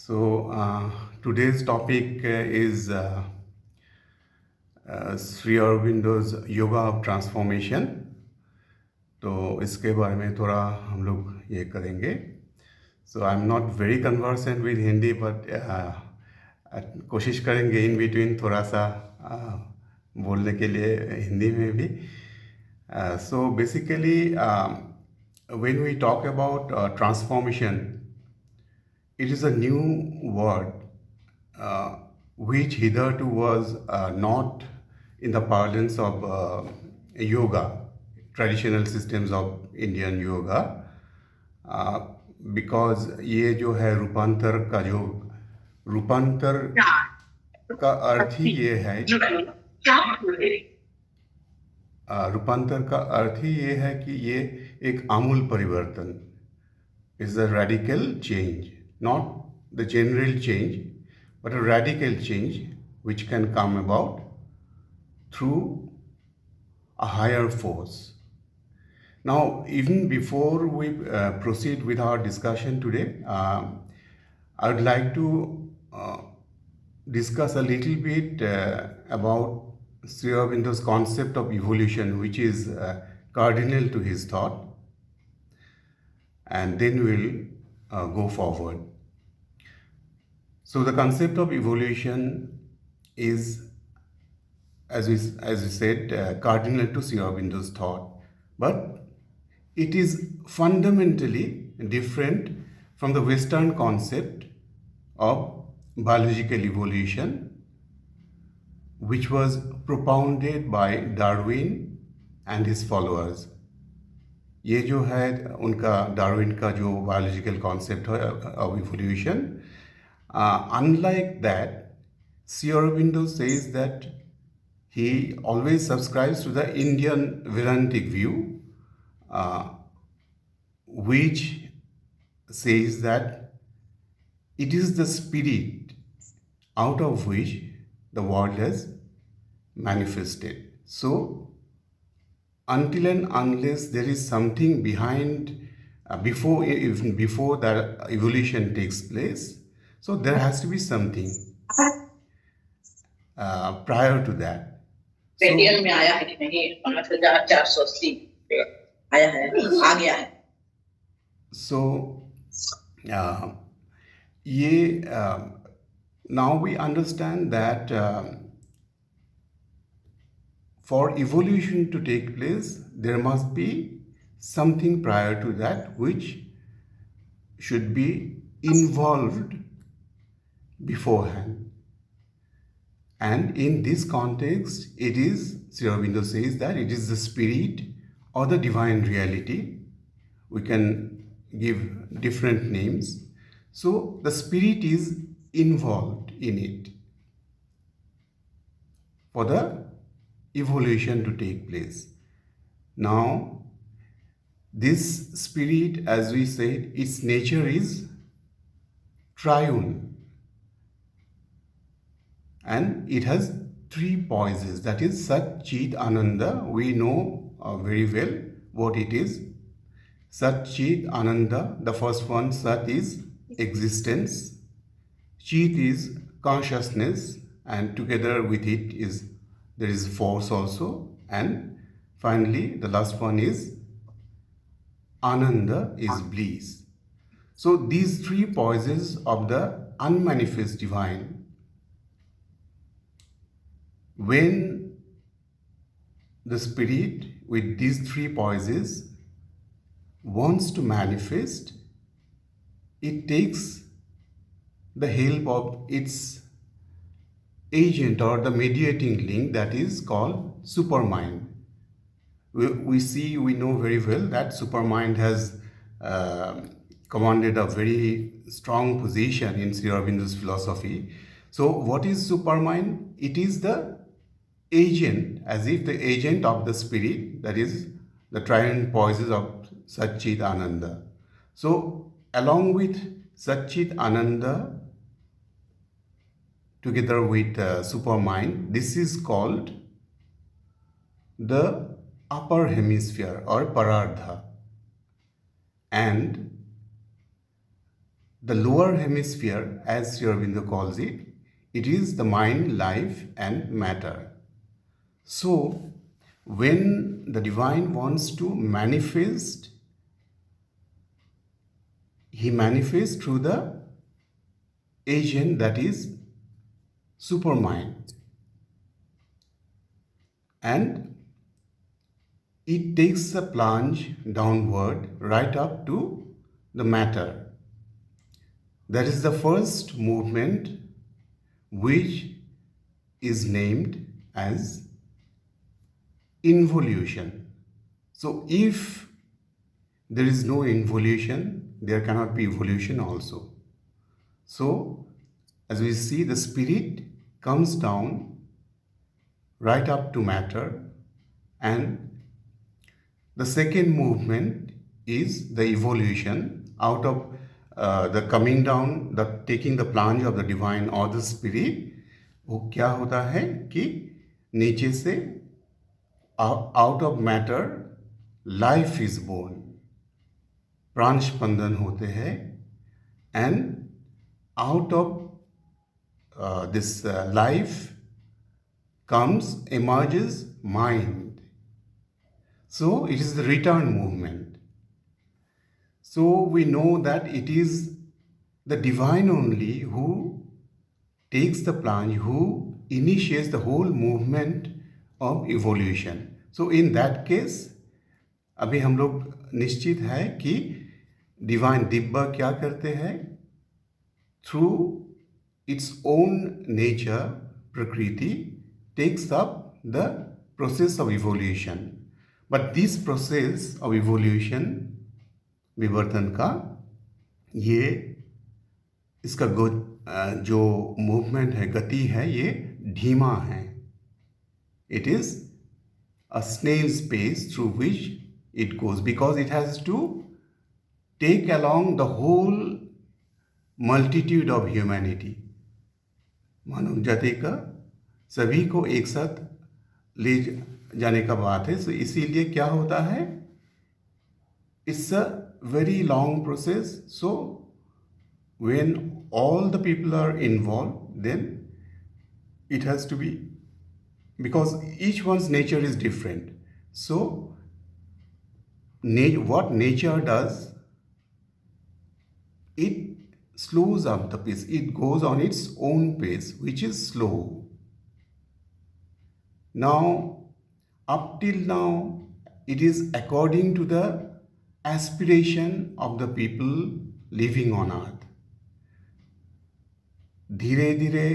Today's topic is Sri Aurobindo's Yoga of Transformation. तो इसके बारे में थोड़ा हम लोग ये करेंगे. So I'm not very conversant with Hindi, but कोशिश करेंगे in between थोड़ा सा बोलने के लिए हिंदी में भी. So basically, when we talk about transformation, it is a new word which hitherto was not in the parlance of yoga, traditional systems of Indian yoga, because ये जो है रूपांतर का अर्थ ही ये है रूपांतर का अर्थ ही ये है कि ये एक आमूल परिवर्तन is a radical change, not the general change, but a radical change which can come about through a higher force. Now, even before we proceed with our discussion today, I would like to discuss a little bit about Sri Aurobindo's concept of evolution, which is cardinal to his thought, and then we'll go forward. So the concept of evolution is, as we said, cardinal to Sri Aurobindo's thought, but it is fundamentally different from the Western concept of biological evolution, which was propounded by Darwin and his followers. ये जो है उनका Darwin का जो biological concept है of evolution, unlike that, Sri Aurobindo says that he always subscribes to the Indian Vedantic view, which says that it is the spirit out of which the world has manifested. So, until and unless there is something behind, even before that evolution takes place, so there has to be something prior to that. Paytm में आया है कि नहीं 5480 आया है आ गया है. So now we understand that for evolution to take place, there must be something prior to that which should be involved beforehand. And in this context, it is, Sri Aurobindo says that it is the spirit or the divine reality. We can give different names. So the spirit is involved in it for the evolution to take place. Now, this spirit, as we said, its nature is triune. And it has three poises, that is Sat, Chit, Ananda. We know very well what it is. Sat, Chit, Ananda. The first one, Sat, is existence. Chit is consciousness, and together with it there is force also. And finally, the last one is Ananda, is bliss. So these three poises of the unmanifest divine, when the spirit with these three poises wants to manifest, it takes the help of its agent or the mediating link that is called supermind. We know very well that supermind has commanded a very strong position in Sri Aurobindo's philosophy. So what is supermind? It is the agent, as if the agent of the spirit, that is the triune poises of Sat, Chit, Ananda. So along with Sat, Chit, Ananda, together with supermind, this is called the upper hemisphere or parardha. And the lower hemisphere, as Aurobindo calls it, it is the mind, life, and matter. So, when the divine wants to manifest, he manifests through the agent that is supermind. And it takes a plunge downward right up to the matter. That is the first movement, which is named as involution. So if there is no involution, there cannot be evolution also. So as we see, the spirit comes down right up to matter, and the second movement is the evolution out of the coming down, the taking the plunge of the divine or the spirit. वो क्या होता है कि नीचे से out of matter life is born, प्राण स्पंदन होते हैं, and out of this life emerges mind. So it is the return movement. So we know that it is the divine only who takes the plunge, who initiates the whole movement of evolution. So in that case, अभी हम लोग निश्चित है कि divine Divya क्या करते हैं, through its own nature, प्रकृति takes up the process of evolution. But this process of evolution, विवर्तन का, ये इसका जो मूवमेंट है, गति है, ये धीमा है. It is a snail's pace through which it goes, because it has to take along the whole multitude of humanity. मानव जाति का सभी को एक साथ ले जाने का बात है. तो इसीलिए क्या होता है, it's a very long process. So when all the people are involved, then it has to be, because each one's nature is different. So what nature does, it slows up the pace. It goes on its own pace, which is slow. Now, up till now, it is according to the aspiration of the people living on earth. धीरे धीरे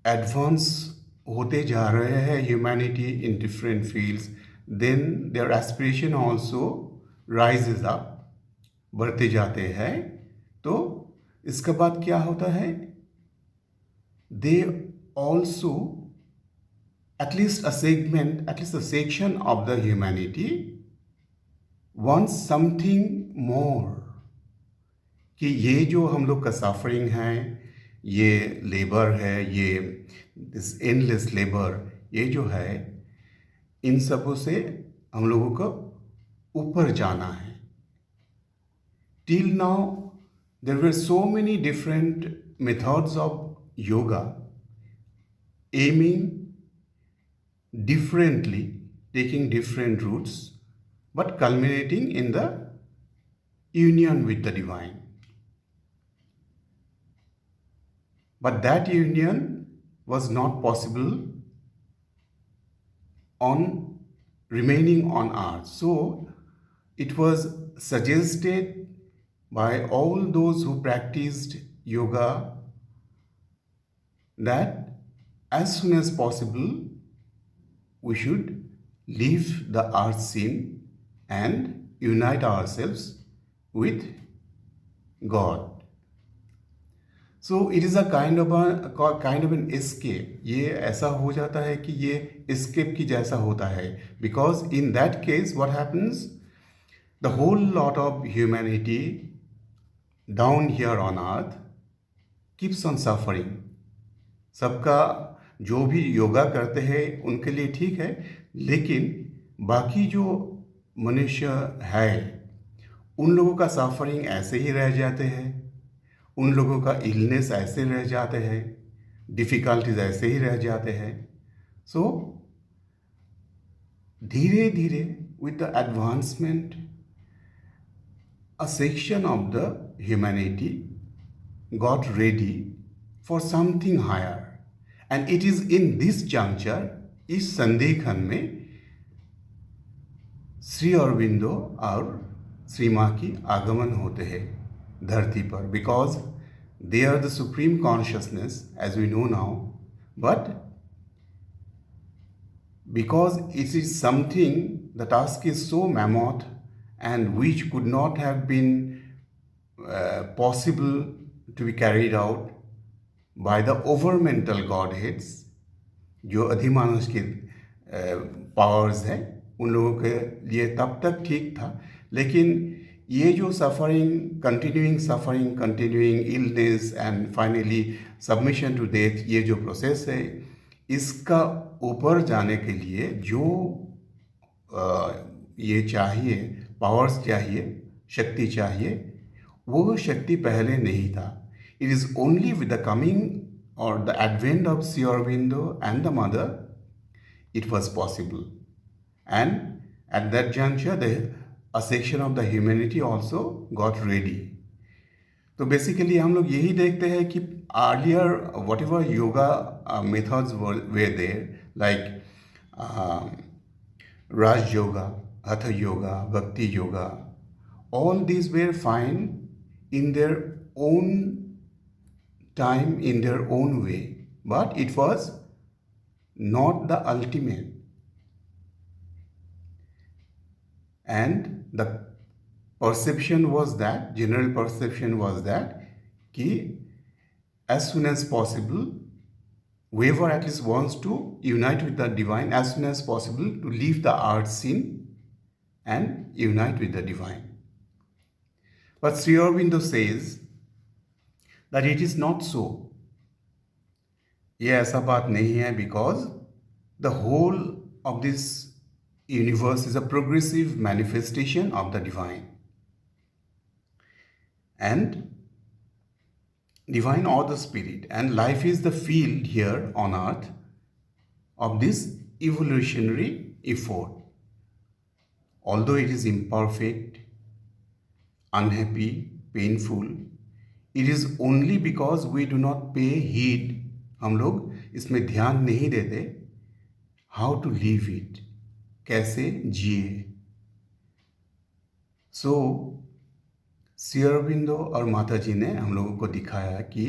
advance होते जा रहे हैं humanity in different fields. Then their aspiration also rises up, बढ़ते जाते हैं. तो इसके बाद क्या होता है, they also at least a segment, at least a section of the humanity wants something more, कि ये जो हम लोग का सफरिंग है, ये लेबर है, ये दिस एंडलेस लेबर, ये जो है, इन सबों से हम लोगों को ऊपर जाना है. Till now there were so many different methods of yoga aiming differently, taking different routes, but culminating in the union with the divine. But that union was not possible on remaining on earth. So it was suggested by all those who practiced yoga that as soon as possible we should leave the earth scene and unite ourselves with God. So it is a kind of an escape. ये ऐसा हो जाता है कि ये escape की जैसा होता है, because in that case what happens, the whole lot of humanity down here on earth keeps on suffering. सबका जो भी योगा करते हैं उनके लिए ठीक है, लेकिन बाकी जो मनुष्य है उन लोगों का सफरिंग ऐसे ही रह जाते हैं, उन लोगों का इलनेस ऐसे रह जाते हैं, डिफ़िकल्टीज ऐसे ही रह जाते हैं. सो धीरे धीरे with the advancement, a section of the humanity got ready for something higher. And it is in this juncture, इस संदेहन में श्री अरविंदो और श्री माँ की आगमन होते हैं धरती पर, because they are the supreme consciousness as we know now. But because it is something, the task is so mammoth and which could not have been possible to be carried out by the overmental godheads, जो अधिमानस के powers हैं, उन लोगों के लिए तब तक ठीक था. लेकिन ये जो suffering, continuing illness and finally submission to death, ये जो प्रोसेस है, इसका ऊपर जाने के लिए जो ये चाहिए, पावर्स चाहिए, शक्ति चाहिए, वो शक्ति पहले नहीं था. It is only with the coming or the advent of Sri Aurobindo and the mother, it was possible. And at that juncture, a section of the humanity also got ready. तो basically हम लोग यही देखते हैं कि earlier whatever yoga methods were there, like Raj Yoga, Hatha Yoga, Bhakti Yoga, all these were fine in their own time, in their own way, but it was not the ultimate. And the perception was that, general perception was that, कि as soon as possible, whoever at least wants to unite with the divine, as soon as possible to leave the earth scene and unite with the divine. But Sri Aurobindo says that it is not so. ये ऐसा बात नहीं है, because the whole of this universe is a progressive manifestation of the divine. And divine or the spirit, and life is the field here on earth of this evolutionary effort. Although it is imperfect, unhappy, painful, it is only because we do not pay heed, हम लोग इसमें ध्यान नहीं देते, how to live it, कैसे जिए. सो श्री अरविंदो और माता जी ने हम लोगों को दिखाया कि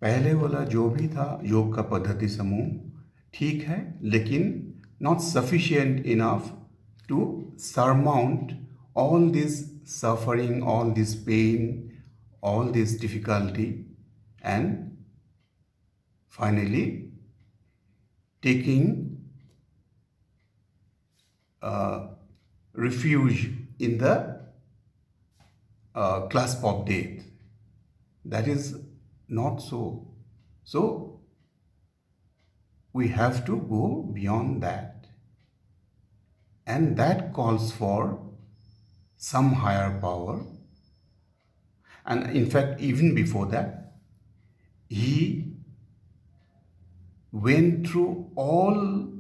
पहले वाला जो भी था योग का पद्धति समूह ठीक है, लेकिन not sufficient enough to surmount all this suffering, all this pain, all this difficulty, and finally taking refuge in the clasp of death. That is not so. So we have to go beyond that, and that calls for some higher power. And in fact, even before that, he went through all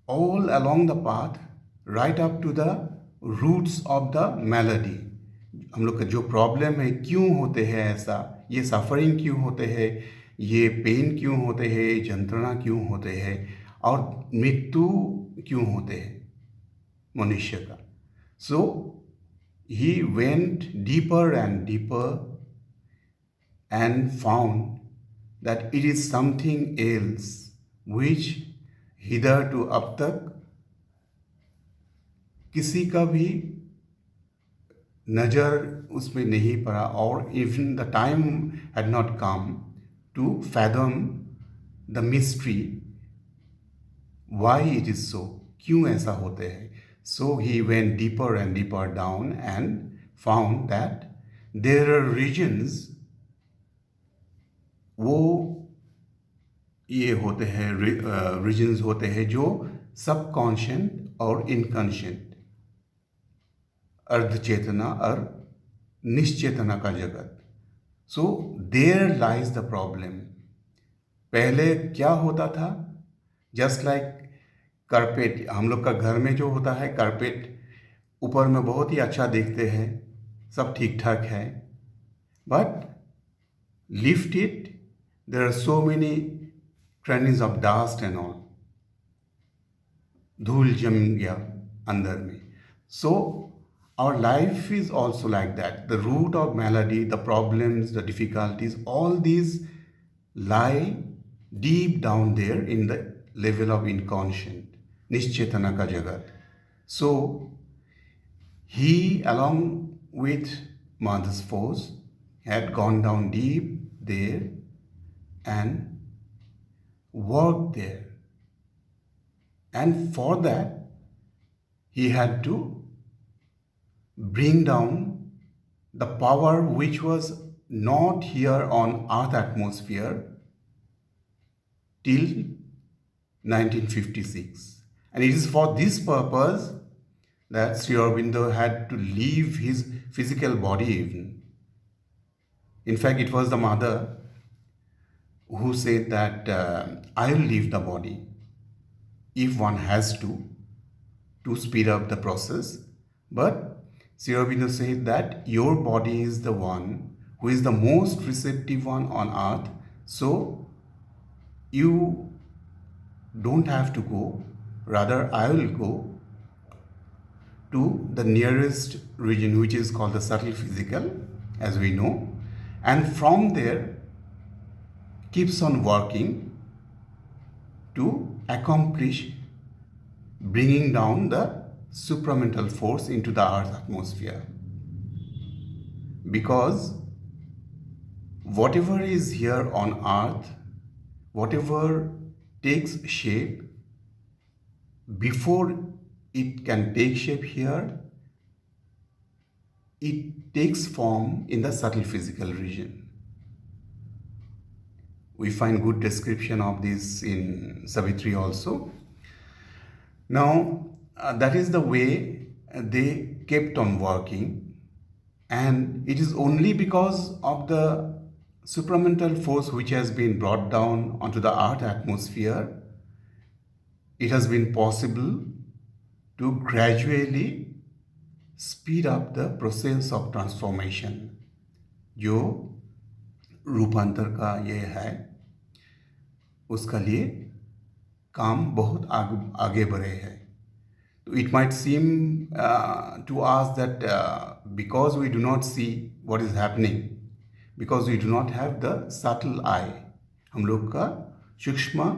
along the path, right up to the roots of the malady. हम लोग का जो problem है, क्यों होते हैं ऐसा, ये सफरिंग क्यों होते हैं, ये पेन क्यों होते हैं, यंत्रणा क्यों होते हैं, और मृत्यु क्यों होते हैं मनुष्य का. सो he went deeper and deeper and found that it is something else which hitherto अब तक किसी का भी नज़र उसमें नहीं पड़ा, और even the time had not come to fathom the mystery why it is so, क्यों ऐसा होते हैं. So he went deeper and deeper down and found that there are regions, वो ये होते हैं रीजन्स होते हैं जो सबकॉन्शियंट और इनकॉन्शियंट, अर्ध चेतना और निश्चेतना का जगत. So there lies the problem. पहले क्या होता था? जस्ट लाइक कारपेट, हम लोग का घर में जो होता है कारपेट, ऊपर में बहुत ही अच्छा देखते हैं, सब ठीक ठाक है, but lift it, there are so many trainings of dust and all. धूल जम गया अंदर में. So our life is also like that. The root of malady, the problems, the difficulties, all these lie deep down there in the level of inconscient, nischetana ka jagat. So he, along with mother's force, had gone down deep there and worked there. And for that, he had to bring down the power which was not here on Earth atmosphere till 1956. And it is for this purpose that Sri Aurobindo had to leave his physical body even. In fact, it was the mother who said that I will leave the body if one has to speed up the process. But Sri Aurobindo said that your body is the one who is the most receptive one on earth, so you don't have to go, rather I will go to the nearest region, which is called the subtle physical, as we know, and from there keeps on working to accomplish bringing down the supramental force into the earth atmosphere. Because whatever is here on earth, whatever takes shape, before it can take shape here, it takes form in the subtle physical region. We find good description of this in Savitri also. Now, that is the way they kept on working, and it is only because of the supramental force which has been brought down onto the earth atmosphere, it has been possible to gradually speed up the process of transformation. जो रूपांतर का ये है, उसका लिए काम बहुत आगे बढ़े हैं. So it might seem to us that because we do not see what is happening, because we do not have the subtle eye, हम लोग का सूक्ष्म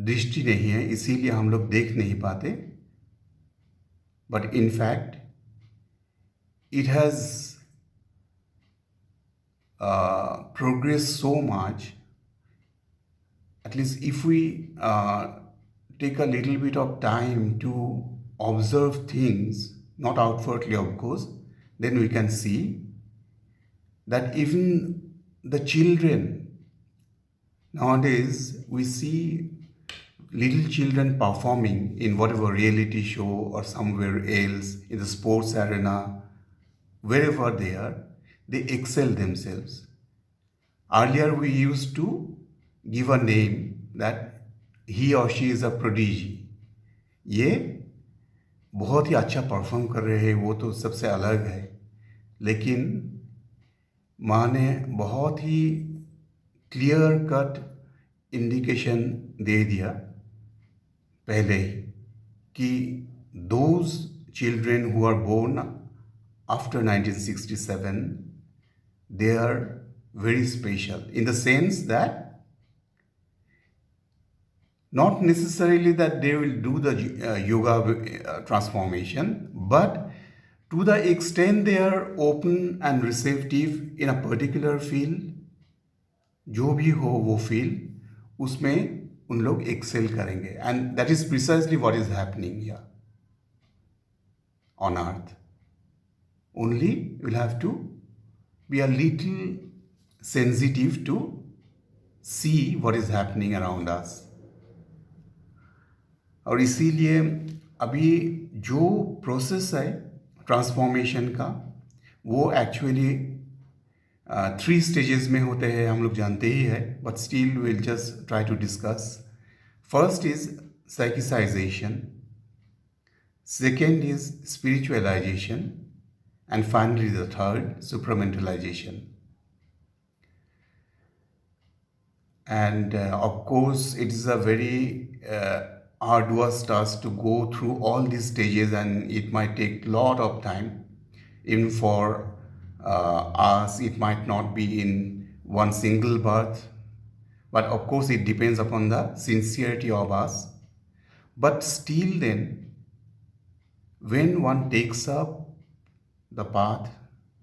दृष्टि नहीं है, इसीलिए हम लोग देख नहीं पाते. But in fact, it has progressed so much. At least if we take a little bit of time to observe things, not outwardly of course, then we can see that even the children, nowadays we see little children performing in whatever reality show or somewhere else, in the sports arena, wherever they are, they excel themselves. Earlier we used to give a name that he or she is a prodigy. ये बहुत ही अच्छा perform कर रहे हैं, वो तो सबसे अलग है. लेकिन माँ ने बहुत ही क्लियर कट इंडिकेशन दे दिया पहले ही कि those children who are born after 1967, they are very special in the sense that not necessarily that they will do the yoga transformation, but to the extent they are open and receptive in a particular field, जो भी हो वो field, उसमें उन लोग excel करेंगे. And that is precisely what is happening here on earth. Only we'll have to be a little sensitive to see what is happening around us. और इसीलिए अभी जो प्रोसेस है ट्रांसफॉर्मेशन का वो एक्चुअली 3 स्टेजेस में होते हैं, हम लोग जानते ही है, but still will just try to discuss. First is psychicization, second is spiritualization, and finally the third, supramentalization. And of course, it is a very arduous task to go through all these stages, and it might take a lot of time. Even for us, it might not be in one single birth, but of course, it depends upon the sincerity of us. But still, then, when one takes up the path,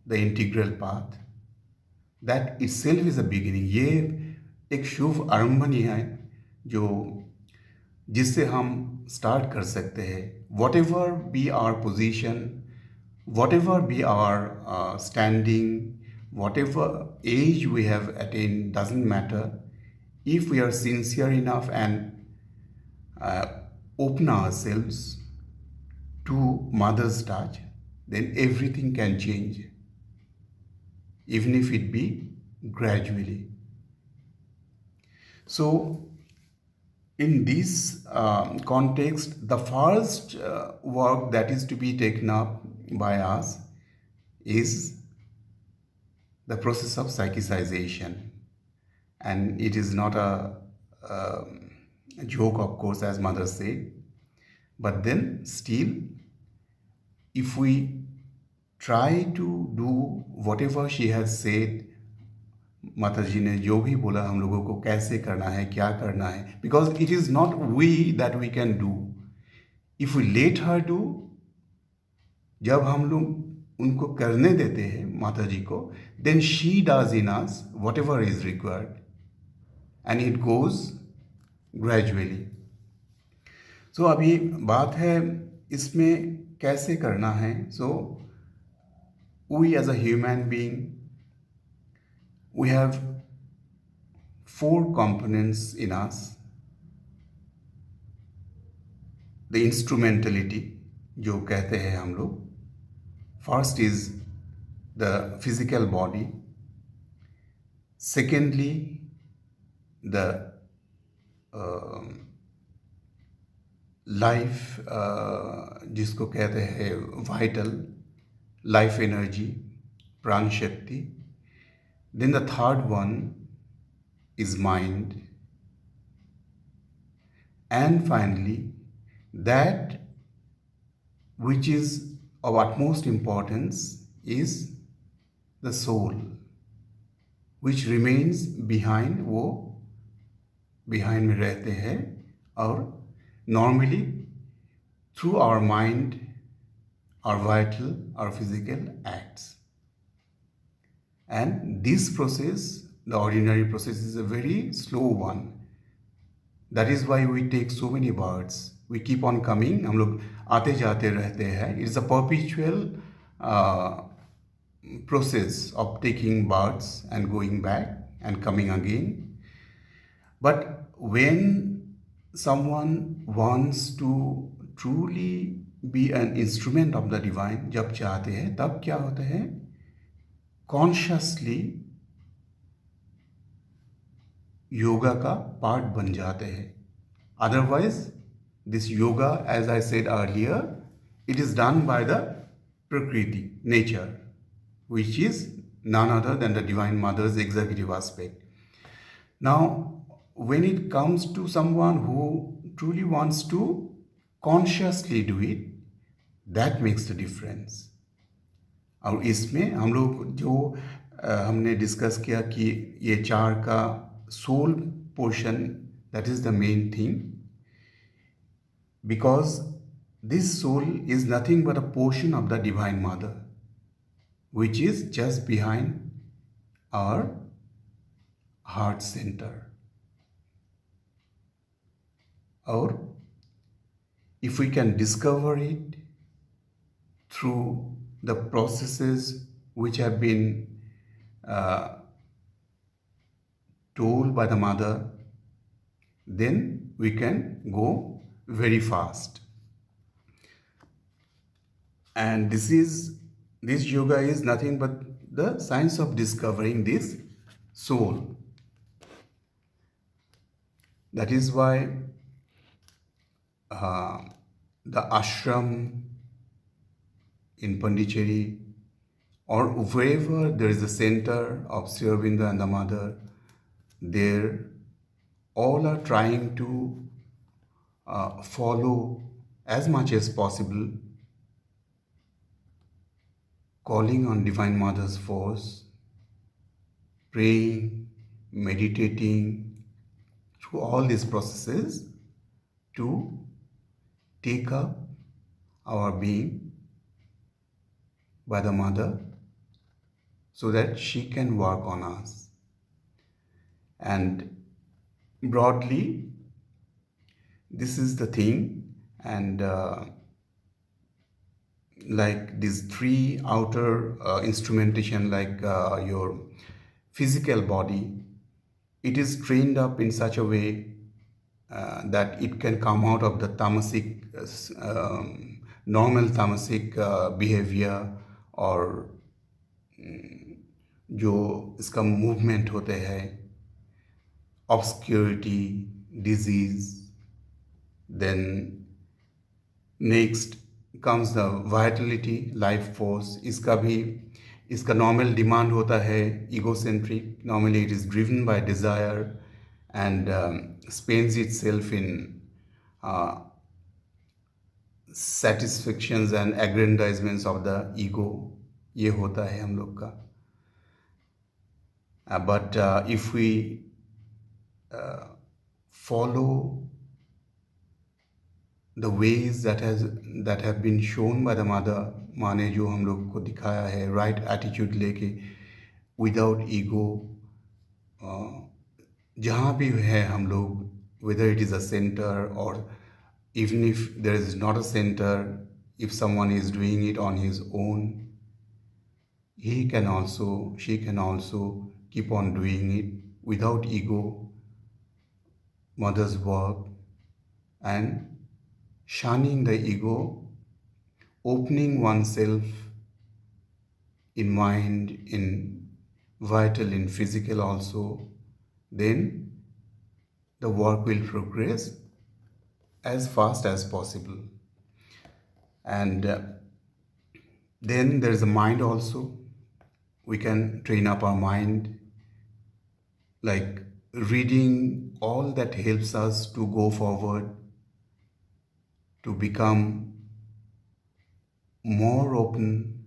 the integral path, that itself is a beginning. ये एक शुभ आरंभनी है जो जिससे हम start कर सकते हैं. Whatever be our position, whatever be our standing, whatever as we have attain, doesn't matter. If we are sincere enough and open ourselves to mother's touch, then everything can change, even if it be gradually. So, in this context, the first work that is to be taken up by us is the process of psychicization. And it is not a joke, of course, as mother said. But then still, if we try to do whatever she has said, माता जी ने जो भी बोला हम लोगों को कैसे करना है, क्या करना है, because it is not we that we can do. If we let her do, जब हम लोग उनको करने देते हैं माता जी को, then she does in us whatever is required. And it goes gradually. So अभी बात है इसमें कैसे करना है. So we as a human being, we have 4 components in us. The instrumentality जो कहते हैं हम लोग. First is the physical body. Secondly, the life, जिसको कहते हैं vital, life energy, प्राण शक्ति. Then the third one is mind. And finally, that which is of utmost importance is the soul, which remains behind. वो behind में रहते हैं और normally through our mind, our vital, our physical acts. And this process, the ordinary process, is a very slow one. That is why we take so many births. We keep on coming. हम लोग आते जाते रहते हैं. It's a perpetual process of taking births and going back and coming again. But when someone wants to truly be an instrument of the divine, जब चाहते हैं तब क्या होता है, कॉन्शियसली योगा का पार्ट बन जाते हैं. Otherwise this yoga, as I said earlier, it is done by the prakriti, nature, which is none other than the Divine Mother's executive aspect. Now, when it comes to someone who truly wants to consciously do it, that makes the difference. और इसमें हम लोग जो हमने discuss किया कि ये 4 का soul portion, that is the main thing, because this soul is nothing but a portion of the divine mother, which is just behind our heart center. Or if we can discover it through the processes which have been told by the mother, then we can go very fast. And this yoga is nothing but the science of discovering this soul. That is why uh, the ashram in Pondicherry or wherever there is a center of Sri Aurobindo and the mother, there all are trying to follow as much as possible, calling on Divine Mother's force, praying, meditating through all these processes to take up our being by the mother so that she can work on us. And broadly, this is the thing. And like these three outer instrumentation, like your physical body, it is trained up in such a way that it can come out of the tamasic, normal tamasic behavior, और जो इसका movement होते हैं, obscurity, disease, then next comes the vitality, life force. इसका normal demand होता है egocentric. Normally it is driven by desire and spends itself in satisfactions and aggrandizements of the ego. ये होता है हम लोग का. But if we follow the ways that have been shown by the mother, माँ ने जो हम लोग को दिखाया है, right attitude लेके, without ego, जहाँ भी है हम लोग, whether it is a center or even if there is not a center, if someone is doing it on his own, she can also keep on doing it without ego, mother's work, and shunning the ego, opening oneself in mind, in vital, in physical also, then the work will progress as fast as possible. And then there is a mind also. We can train up our mind, like reading all that helps us to go forward, to become more open.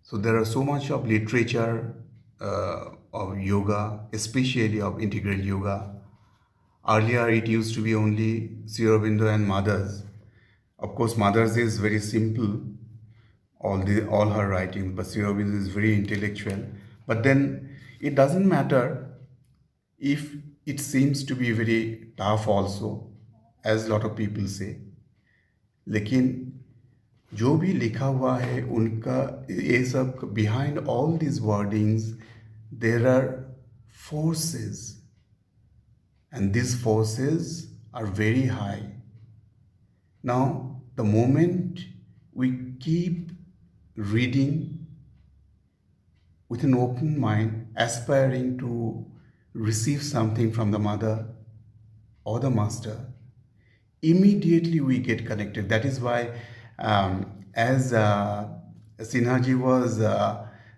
So there are so much of literature of yoga, especially of integral yoga. Earlier it used to be only Sri Aurobindo and mothers. Of course, mothers is very simple, all her writings, but Sri Aurobindo is very intellectual. But then it doesn't matter if it seems to be very tough also, as a lot of people say. लेकिन जो भी लिखा हुआ है उनका ये सब, behind all these wordings there are forces, and these forces are very high. Now the moment we keep reading with an open mind, aspiring to receive something from the mother or the master, immediately we get connected. That is why as Sinhaji was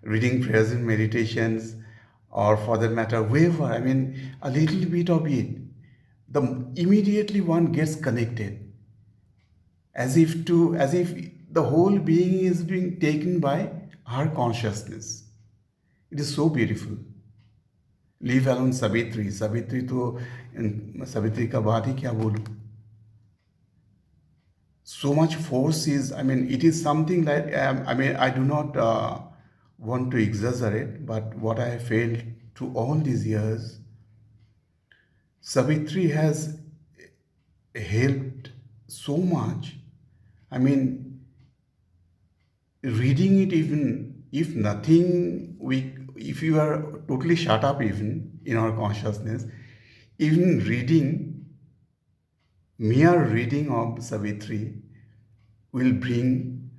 reading prayers and meditations, or for that matter wherever, I mean a little bit of it, immediately one gets connected, as if the whole being is being taken by her consciousness. It is so beautiful. Leave alone Savitri तो Savitri का बात ही क्या बोलूं. So much force is, I mean, it is something like, I mean, I do not want to exaggerate, but what I have felt through all these years, Savitri has helped so much. I mean, reading it, even if nothing, if you are totally shut up even in our consciousness, even mere reading of Savitri will bring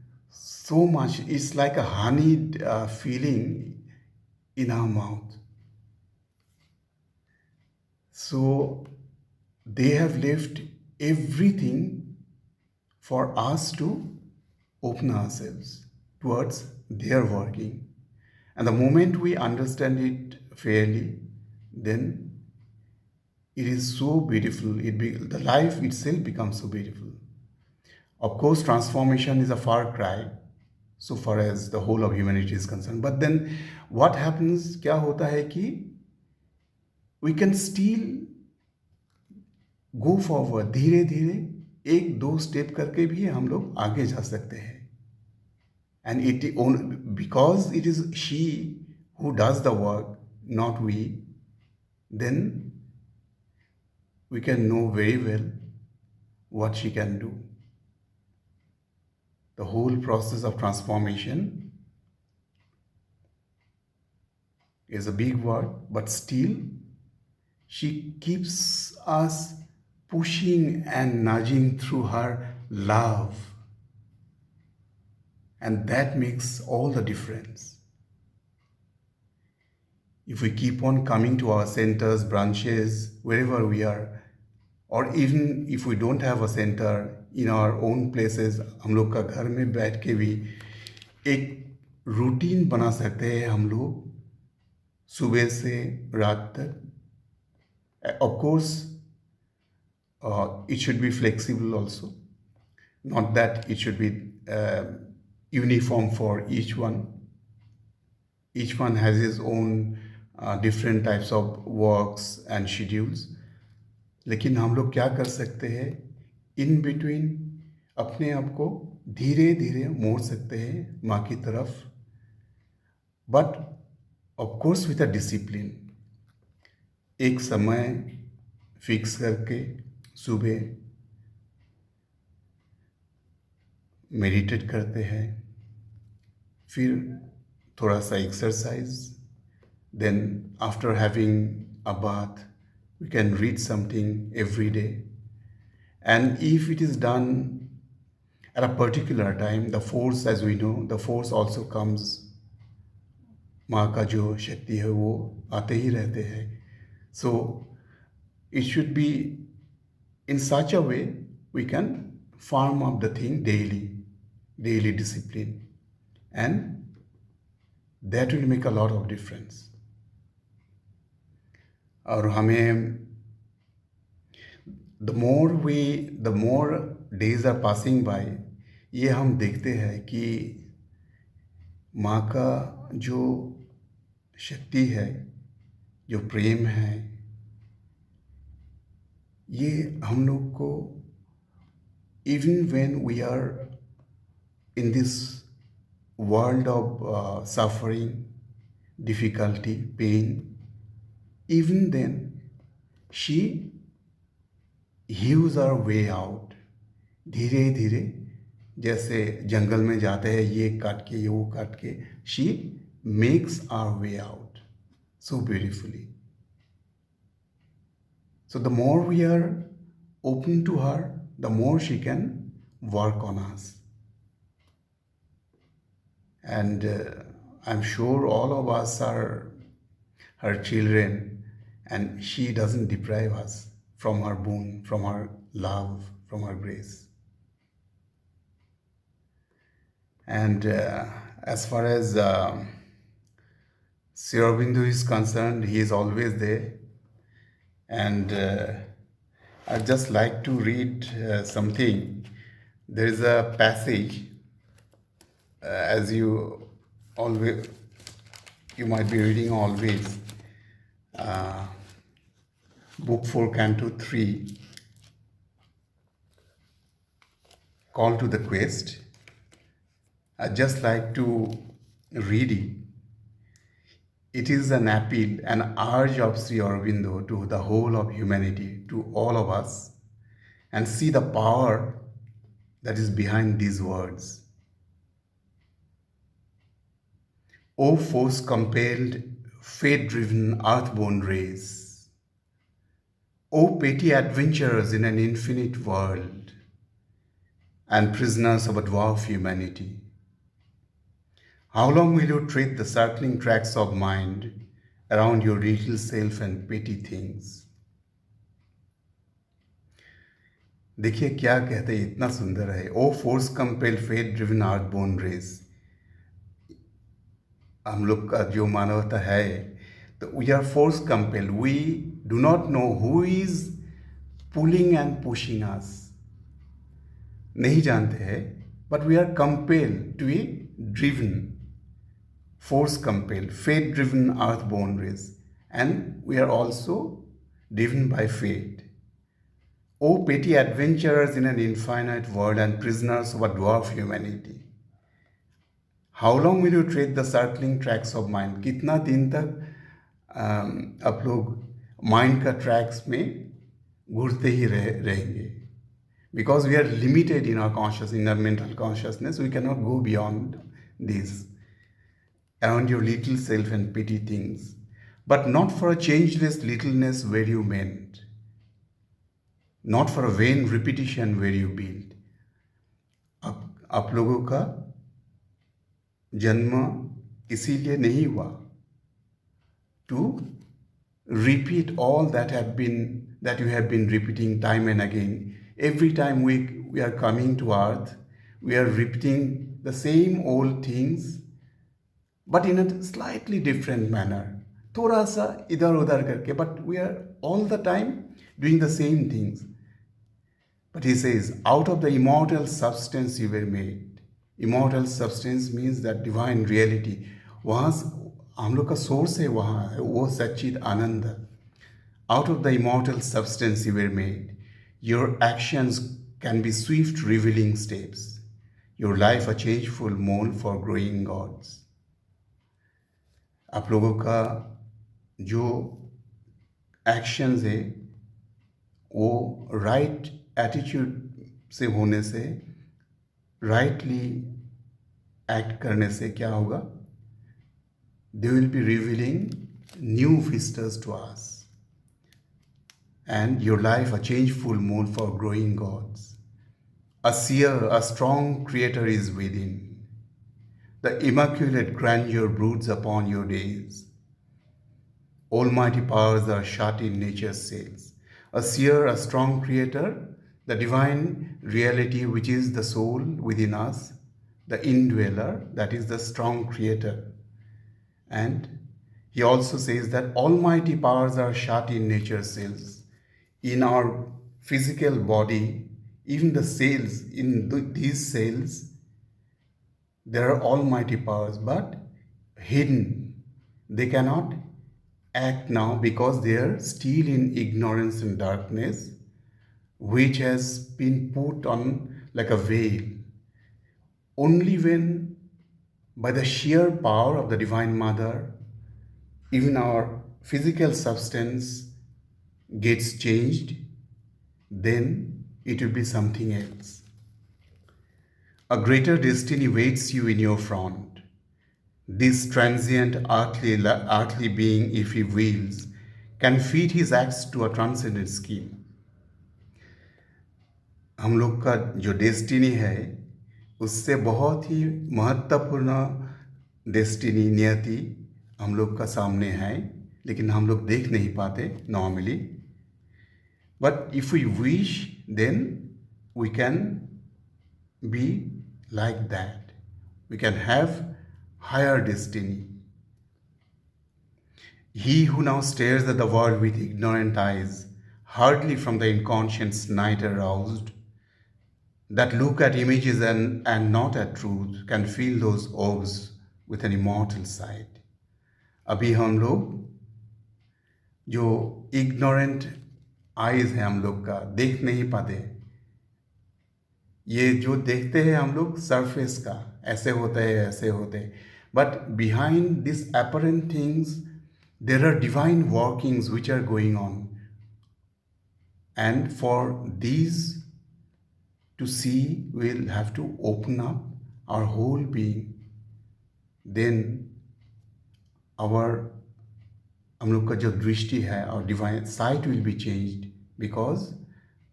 so much. It's like a honeyed feeling in our mouth. So they have left everything for us to open ourselves towards their working. And the moment we understand it fairly, then it is so beautiful. The life itself becomes so beautiful. Of course, transformation is a far cry so far as the whole of humanity is concerned. But then what happens, क्या होता है कि we can still go forward, धीरे धीरे एक दो step करके भी हम लोग आगे जा सकते हैं. And because it is she who does the work, not we, then we can know very well what she can do. The whole process of transformation is a big word, but still she keeps us pushing and nudging through her love. And that makes all the difference. If we keep on coming to our centers, branches, wherever we are, और even if we don't have a centre in our own places, हम लोग का घर में बैठ के भी एक रूटीन बना सकते हैं हम लोग सुबह से रात तक. Of course it should be flexible also, not that it should be uniform for each one. Each one has his own different types of works and schedules. लेकिन हम लोग क्या कर सकते हैं, इन बिटवीन अपने आप को धीरे धीरे मोड़ सकते हैं माँ की तरफ, but of course with a discipline. एक समय फिक्स करके सुबह मेडिटेट करते हैं, फिर थोड़ा सा exercise, then after having a bath we can read something every day. And if it is done at a particular time, the force, as we know, the force also comes. माँ का जो शक्ति है वो आते ही रहते हैं. So it should be in such a way we can farm up the thing daily discipline, and that will make a lot of difference. और हमें the more days are passing by, ये हम देखते हैं कि माँ का जो शक्ति है, जो प्रेम है, ये हम लोग को even when we are in this world of suffering, difficulty, pain, even then she hews our way out. धीरे धीरे जैसे जंगल में जाते हैं, ये काट के ये वो काट के, she makes our way out so beautifully. So the more we are open to her, the more she can work on us. And I'm sure all of us are her children, and she doesn't deprive us from her boon, from her love, from her grace. And as far as Sri Aurobindo is concerned, he is always there. And I'd just like to read something. There is a passage, as you might be reading always, Book 4, Canto 3, Call to the Quest. I'd just like to read it. It is an appeal, an urge of Sri Aurobindo to the whole of humanity, to all of us, and see the power that is behind these words. O force-compelled, fate-driven, earth-born race! O petty adventurers in an infinite world, and prisoners of a dwarf humanity! How long will you tread the circling tracks of mind around your little self and petty things? देखिए क्या कहते हैं, इतना सुंदर है। O force compel fate driven earth born race. हम लोग का जो मानवता है, तो we are force compel, we do not know who is pulling and pushing us, नहीं जानते हैं, but we are compel to be driven, force compelled, fate driven earthborn race, and we are also driven by fate. O petty adventurers in an infinite world and prisoners of a dwarf humanity. How long will you tread the circling tracks of mind? कितना दिन तक आप लोग mind का tracks में घूरते ही रहेंगे? Because we are limited in our consciousness, in our mental consciousness, we cannot go beyond this. Around your little self and petty things, but not for a changeless littleness where you meant, not for a vain repetition where you build. आप लोगों का जन्म इसीलिए नहीं हुआ to repeat all that you have been repeating time and again. Every time we are coming to earth, we are repeating the same old things, but in a slightly different manner. थोड़ा सा इधर उधर करके, but we are all the time doing the same things. But he says, out of the immortal substance you were made. Immortal substance means that divine reality. वहाँ हम लोग का source है, वहाँ है वो सच्चिद आनंद. Out of the immortal substance you were made. Your actions can be swift revealing steps. Your life a changeful mold for growing gods. आप लोगों का जो एक्शंस है वो राइट एटीट्यूड से होने से, राइटली एक्ट करने से क्या होगा? They will be revealing new vistas to us and your life a changeful mold for growing gods. A seer, a strong creator is within. The immaculate grandeur broods upon your days. Almighty powers are shut in nature's sails. A seer, a strong creator, the divine reality which is the soul within us, the indweller, that is the strong creator. And he also says that almighty powers are shut in nature's cells. In our physical body, even the cells, in these cells, there are almighty powers, but hidden. They cannot act now because they are still in ignorance and darkness, which has been put on like a veil. Only when, by the sheer power of the Divine Mother, even our physical substance gets changed, then it will be something else. A greater destiny waits you in your front. This transient earthly being, if he wills, can feed his acts to a transcendent scheme. हम लोग का जो destiny है उससे बहुत ही महत्वपूर्ण destiny, नियति हम लोग का सामने है, लेकिन हम लोग देख नहीं पाते normally. But if we wish, then we can be like that. We can have higher destiny. He who now stares at the world with ignorant eyes, hardly from the inconscious night aroused, that look at images and not at truth, can feel those orbs with an immortal sight. अभी हम लोग जो ignorant eyes है हम लोग का, देख नहीं पाते. ये जो देखते हैं हम लोग सरफेस का, ऐसे होता है ऐसे होते हैं, but behind this apparent things there are divine workings which are going on, and for these to see will have to open up our whole being. Then our हम लोग का जो दृष्टि है और divine sight will be changed, because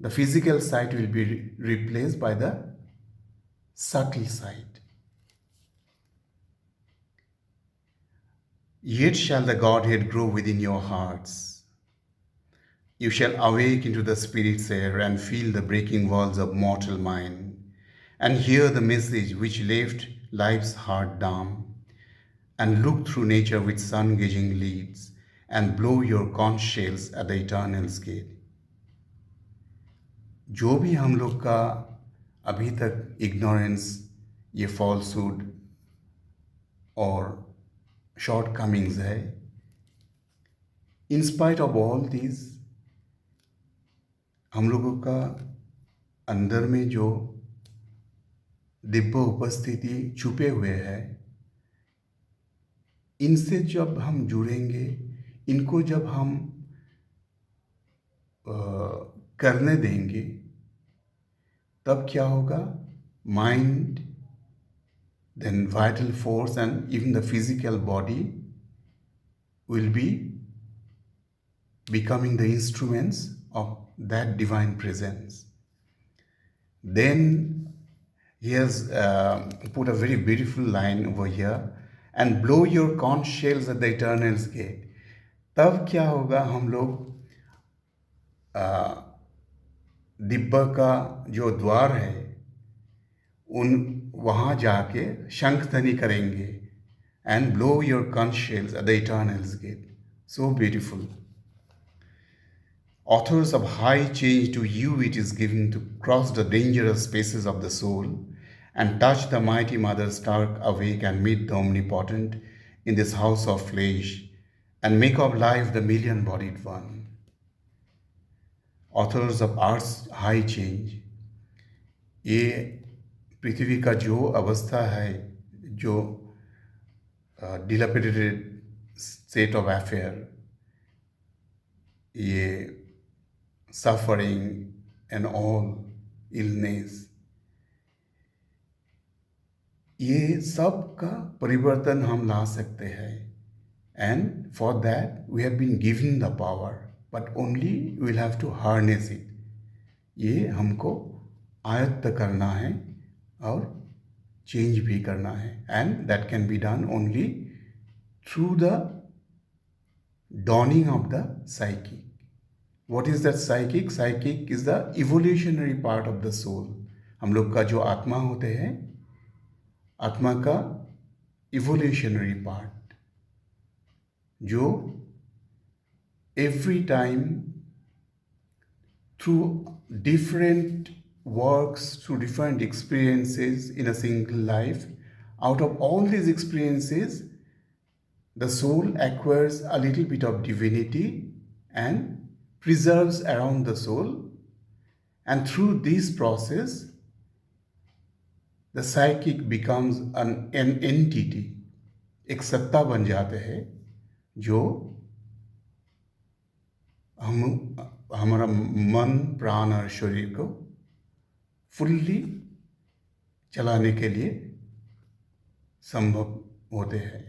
the physical sight will be replaced by the subtle sight. Yet shall the Godhead grow within your hearts. You shall awake into the spirit's air and feel the breaking walls of mortal mind, and hear the message which left life's heart dumb, and look through nature with sun-gazing lids, and blow your conch shells at the eternal's gate. जो भी हम लोग का अभी तक ignorance, ये falsehood और short Cummings है, in spite of all this हम लोगों का अंदर में जो दिव्य उपस्थिति छुपे हुए हैं, इनसे जब हम जुड़ेंगे, इनको जब हम करने देंगे, तब क्या होगा? Mind, then vital force and even the physical body will be becoming the instruments of that divine presence. Then he has put a very beautiful line over here, and blow your conch shells at the eternal's gate. तब क्या होगा? हम लोग दिव्य का जो द्वार है, वहाँ जाके शंखध्वनि करेंगे, and blow your conch shells at the eternal's gate. So beautiful. Authors of high change, to you it is given to cross the dangerous spaces of the soul and touch the mighty mother stark awake and meet the omnipotent in this house of flesh and make of life the million-bodied one. Authors of art's high change, ये पृथ्वी का जो अवस्था है, जो dilapidated state of affair, ये suffering and all illness, ये सब का परिवर्तन हम ला सकते हैं. And for that we have been given the power, but only we will have to harness it. ये हमको आयत्त करना है और चेंज भी करना है, and that can be done only through the dawning of the psychic. What is that psychic? Psychic is the evolutionary part of the soul. हम लोग का जो आत्मा होते हैं, आत्मा का evolutionary part, जो every time through different works, through different experiences in a single life, out of all these experiences, the soul acquires a little bit of divinity and preserves around the soul, and through this process the psychic becomes an entity, एक सत्ता बन जाते हैं जो हमारा मन, प्राण और शरीर को फुल्ली चलाने के लिए संभव होते हैं.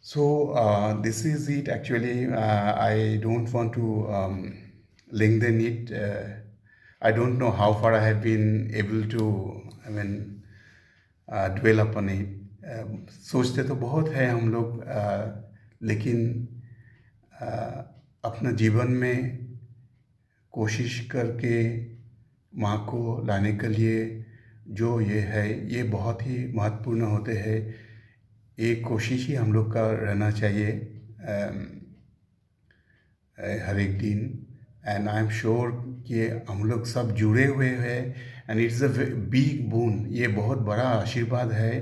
So this is it actually. I don't want to lengthen it. I don't know how far I have been able to, dwell upon it. सोचते तो बहुत है हम लोग, लेकिन अपना जीवन में कोशिश करके माँ को लाने के लिए जो ये है, ये बहुत ही महत्वपूर्ण होते हैं. एक कोशिश ही हम लोग का रहना चाहिए हर एक दिन. एंड आई एम श्योर कि हम लोग सब जुड़े हुए हैं, एंड इट्स अ बिग बून. ये बहुत बड़ा आशीर्वाद है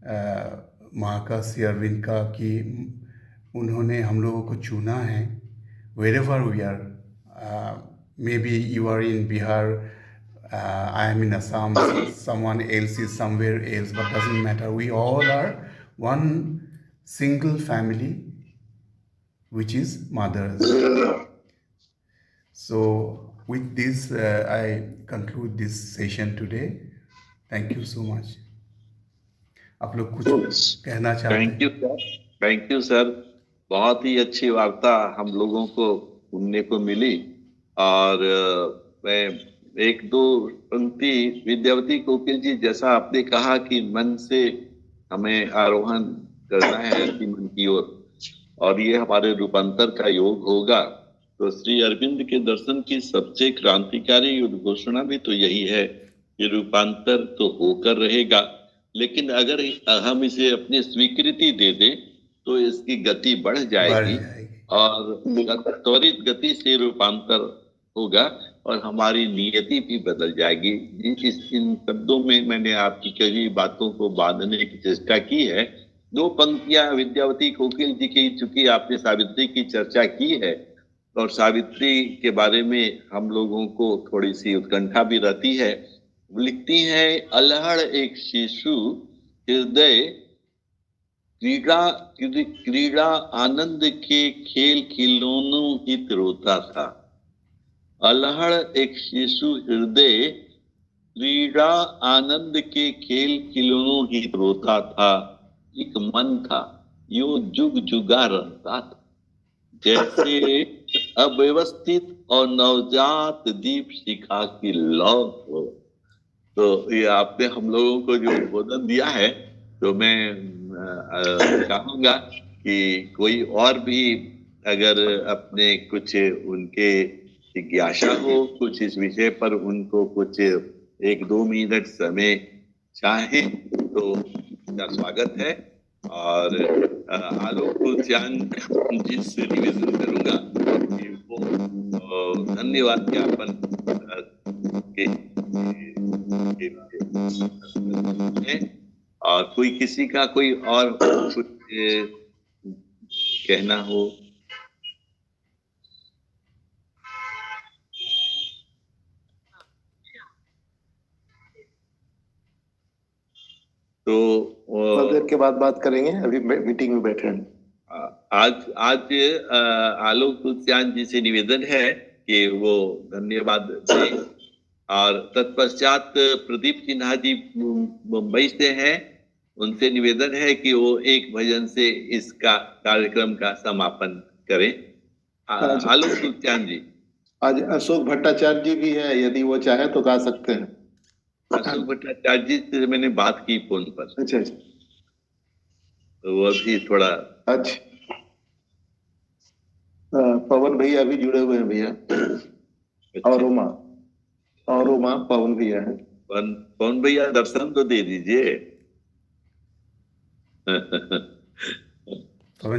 माँ का, श्री अरविंद का, कि उन्होंने हम लोगों को चुना है. wherever we are, maybe you are in Bihar, I am in Assam, someone else is somewhere else, but doesn't matter. We all are one single family, which is mothers. So with this, I conclude this session today. Thank you so much. आप लोग कुछ कहना चाहते हैं? Thank you sir. Thank you sir. बहुत ही अच्छी वार्ता हम लोगों को सुनने को मिली. और मैं एक दो पंक्ति विद्यावती कोकिल जी, जैसा आपने कहा कि मन से हमें आरोहण करना है ऐसी मन की ओर, और ये हमारे रूपांतर का योग होगा। तो श्री अरविंद के दर्शन की सबसे क्रांतिकारी उद्घोषणा भी तो यही है कि रूपांतर तो होकर रहेगा, लेकिन अगर हम इसे अपनी स्वीकृति दे दें तो इसकी गति बढ़ बढ़ जाएगी जाएगी। और त्वरित गति से रूपांतर होगा और हमारी नियति भी बदल जाएगी। इन शब्दों में मैंने आपकी कई बातों को बांधने की चेष्टा की है। दो पंक्तियां विद्यावती कोकिल जी की, चूंकि आपने सावित्री की चर्चा की है और सावित्री के बारे में हम लोगों को थोड़ी सी उत्कंठा भी रहती है। लिखती हैं, अलहड़ एक शिशु हृदय क्रीड़ा क्रीड़ा आनंद के खेल खिलौनों हित रोता था। अलहड़ एक शिशु हृदय क्रीड़ा आनंद के खेल खिलौनों हित रोता था। एक मन था यो जुग जुगा रहता था, जैसे अव्यवस्थित और नवजात दीप शिखा की लौ हो। तो ये आपने हम लोगों को जो उद्बोधन दिया है, तो मैं चाहूंगा कि कोई और भी अगर अपने कुछ उनके जिज्ञासा हो कुछ इस विषय पर, उनको कुछ 1-2 मिनट समय चाहे तो उनका स्वागत है। और आलोक चांद जी से निवेदन करूंगा कि वो धन्यवाद ज्ञापन के और कोई किसी का कोई और कुछ कहना हो। तो थोड़ी देर के बाद बात करेंगे, अभी मीटिंग में बैठे हैं। आज आलोक तुलसियान जी से निवेदन है कि वो धन्यवाद दें, और तत्पश्चात प्रदीप सिन्हा जी मुंबई से हैं, उनसे निवेदन है कि वो एक भजन से इसका कार्यक्रम का समापन करें। आलोक तुलसियान जी। आज अशोक भट्टाचार्य जी भी है, यदि वो चाहे तो गा सकते हैं। अशोक भट्टाचार्य जी से मैंने बात की फोन पर। अच्छा अच्छा, तो वो भी थोड़ा अच्छा। पवन भैया भी जुड़े हुए हैं भैया, और रोमा पवन भैया है। पवन भैया दर्शन तो दे दीजिए।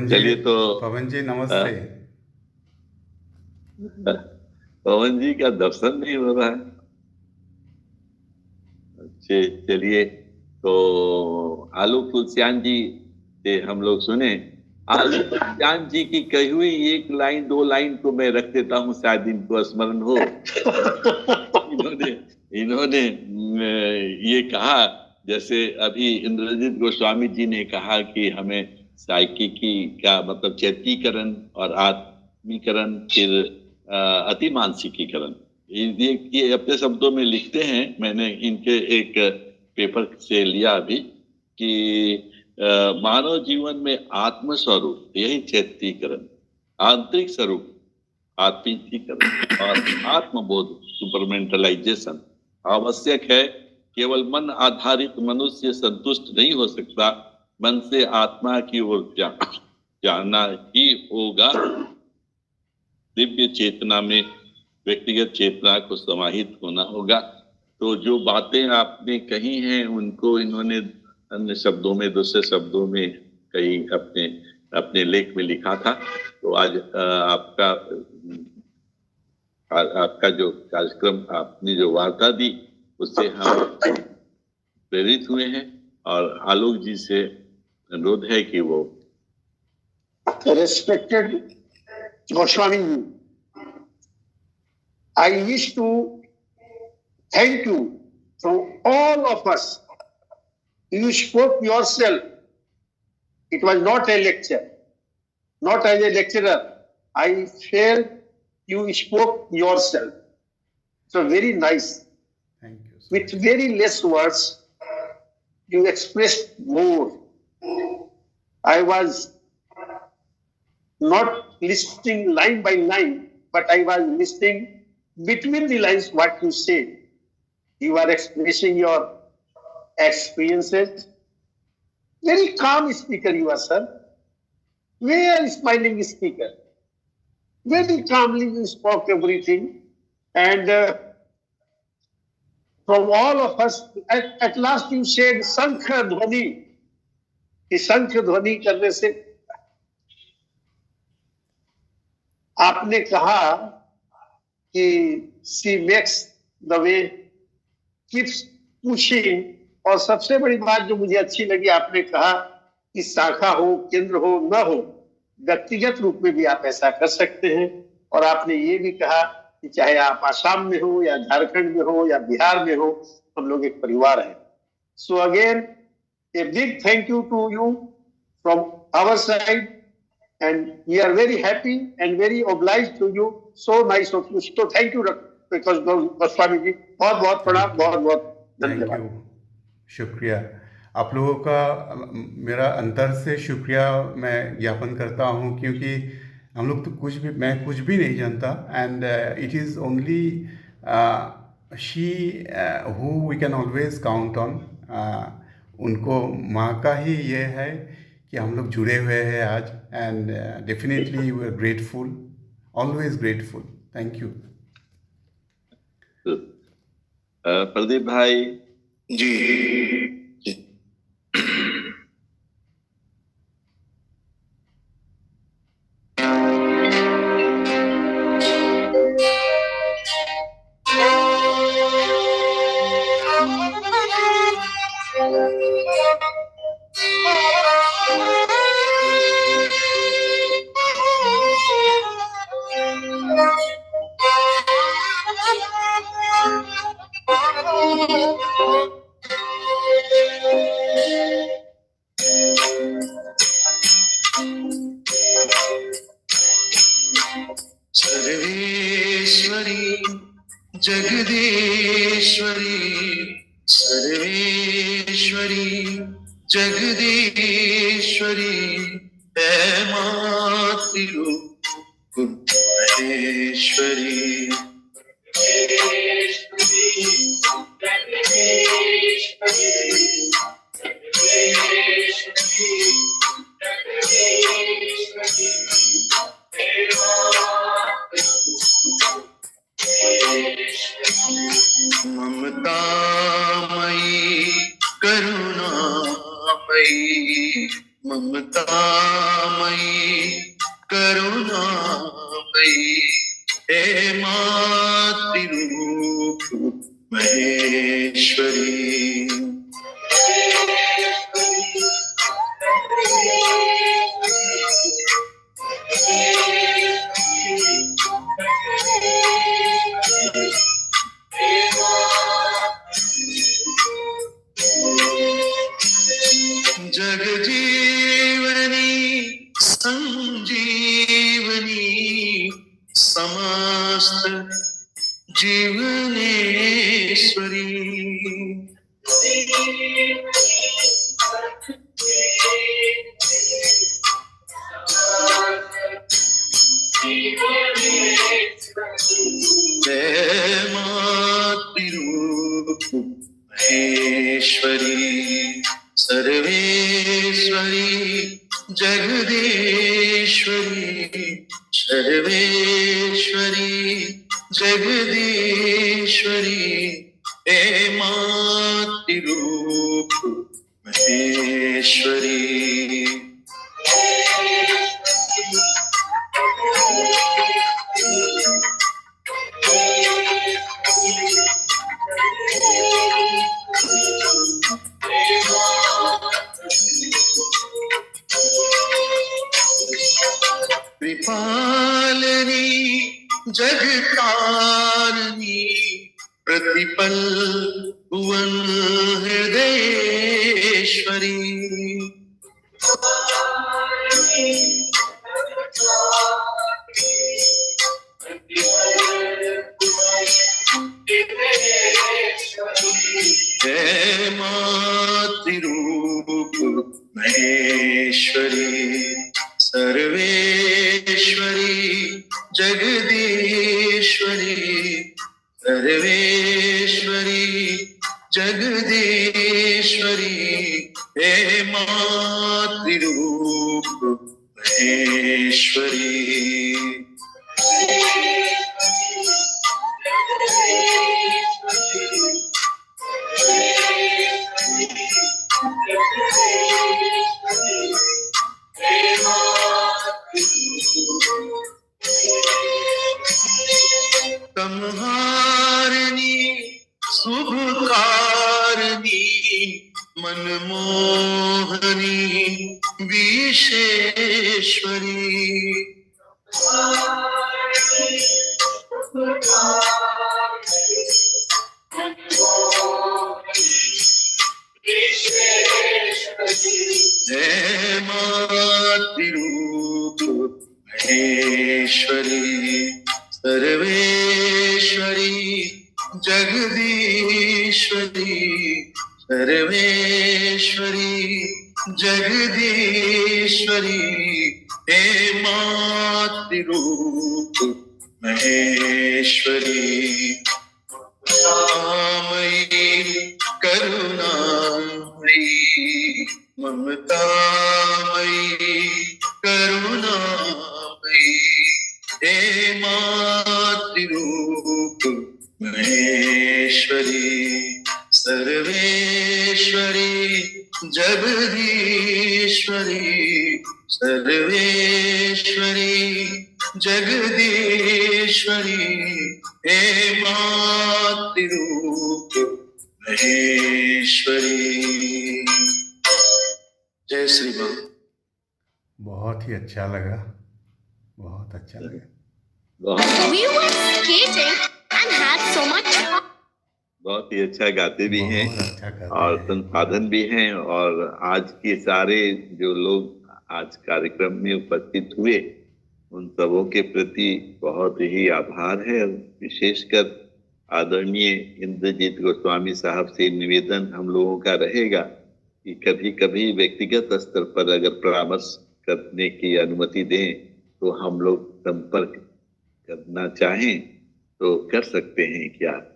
चलिए तो पवन जी नमस्ते। पवन जी का दर्शन नहीं हो रहा है। चलिए तो आलोक तुलसियान जी से हम लोग सुने। आलोक तुलसियान जी की कही हुई 1-2 लाइन को मैं रख देता हूँ, शायद इनको स्मरण हो। इन्होंने ये कहा, जैसे अभी इंद्रजीत गोस्वामी जी ने कहा कि हमें साइकिकी का मतलब चैतीकरण और आत्मीकरण, फिर अति मानसिकीकरण, ये अपने शब्दों में लिखते हैं। मैंने इनके एक पेपर से लिया अभी कि मानव जीवन में आत्म स्वरूप यही चैतीकरण, आंतरिक स्वरूप आत्मीकरण और आत्मबोध सुपरमेंटलाइजेशन आवश्यक है। केवल मन आधारित मनुष्य संतुष्ट नहीं हो सकता, मन से आत्मा की ओर जाना ही होगा। दिव्य चेतना में व्यक्तिगत चेतना को समाहित होना होगा। तो जो बातें आपने कही हैं उनको इन्होंने अन्य शब्दों में, दूसरे शब्दों में कई अपने लेख में लिखा था। तो आज आपका जो कार्यक्रम, आपने जो वार्ता दी, उससे हम प्रेरित हुए हैं और आलोक जी से अनुरोध है कि वो। Respected Goswami, I wish to thank you from all of us. You spoke yourself. It was not a lecture, not as a lecturer. I felt you spoke yourself. So very nice. Thank you. With very less words, you expressed more. I was not listening line by line, but I was listening between the lines what you said. You are expressing your experiences, Very calm speaker you are, sir. Very smiling speaker. Very calmly you spoke everything. And from all of us, at last you said Sankha Dhwani. कि शंख ध्वनि करने से आपने कहा कि she makes the way keeps pushing, और सबसे बड़ी बात जो मुझे अच्छी लगी, आपने कहा कि शाखा हो, केंद्र हो, न हो, व्यक्तिगत रूप में भी आप ऐसा कर सकते हैं। और आपने ये भी कहा कि चाहे आप आसाम में हो या झारखंड में हो या बिहार में हो, हम लोग एक परिवार हैं। So again a big thank you to you from our side, and we are very happy and very obliged to you. So nice of you. So thank you, because Goswami ji, बहुत बहुत प्रणाम, बहुत बहुत thank धन्यवाद। You, शुक्रिया। आप लोगों का मेरा अंतर से शुक्रिया मैं ज्ञापन करता हूँ, क्योंकि हम लोग तो मैं कुछ भी नहीं जानता, and it is only she who we can always count on. उनको माँ का ही ये है कि हम लोग जुड़े हुए हैं आज, and definitely we are grateful, always grateful. Thank you. Pradeep भाई जी, सर्वेश्वरी जगदीश्वरी, सर्वेश्वरी जगदीश्वरी, है मातृरूप महेश्वरी। ममतामयी करुणामयी, ममतामयी करुणामयी, हे मातृरूप महेश्वरी। जगजीवनी संजीवनी, समस्त जीवनेश्वरी। जय मातृरूप महेश्वरी, सर्वेश्वरी जगदीश्वरी, सर्वेश्वरी जगदीश्वरी, हे मातृरूप महेश्वरी। कृपालनी जगतारणी, प्रतिपल भुवन हृदयेश्वरी। जय मातृरूप महेश्वरी, सर्वेश्वरी जगदीश्वरी, सर्वेश्वरी जगदीश्वरी, हे मातृरूप महेश्वरी। संहारिणी शुभकारिणी मनमोहनी विशेश्वरी। जय मातृरूप महेश्वरी सर्वेश्वरी जगदीश्वरी। सर्वेश्वरी जगदीश्वरी हे मातृरूप महेश्वरी। ममतामयी करुणामयी ममतामयी करुणामयी हे मातृरूप महेश्वरी। सर्वेश्वरी जगदीश्वरी। सर्वेश्वरी जगदीश्वरी हे मातृरूप महेश्वरी। जय श्री राम। बहुत ही अच्छा लगा, बहुत अच्छा लगा। बहुत We were skating and had so much fun. बहुत ही अच्छा गाते भी हैं बहुत अच्छा गाते और हैं। संसाधन भी हैं। और आज के सारे जो लोग आज कार्यक्रम में उपस्थित हुए उन सबों के प्रति बहुत ही आभार है। विशेषकर आदरणीय इंद्रजीत गोस्वामी साहब से निवेदन हम लोगों का रहेगा कि कभी कभी व्यक्तिगत स्तर पर अगर परामर्श करने की अनुमति दें तो हम लोग संपर्क करना चाहें तो कर सकते हैं क्या?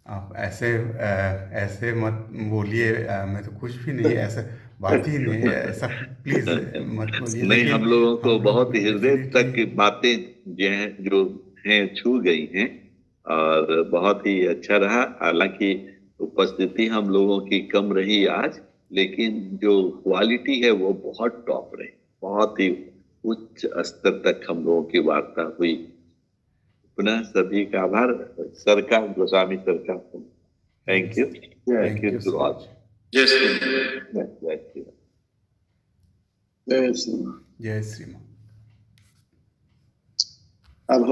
आप ऐसे मत बोलिए, मैं तो कुछ भी नहीं, ऐसा बात ही नहीं है, ऐसा प्लीज मत बोलिए। नहीं, लेकिन हम लोगों को हम लोग बहुत हृदय तक definitely- बातें जो हैं छू गई हैं और बहुत ही अच्छा रहा। हालांकि उपस्थिति हम लोगों की कम रही आज, लेकिन जो क्वालिटी है वो बहुत टॉप रही, बहुत ही उच्च स्तर तक हम लोगों की वार्ता हुई। पुनः सभी का आभार। सर का, गोस्वामी सर का thank you. Thank you so much. जय श्री राम। जय श्री राम। जय श्री राम। जय श्री राम। अब हम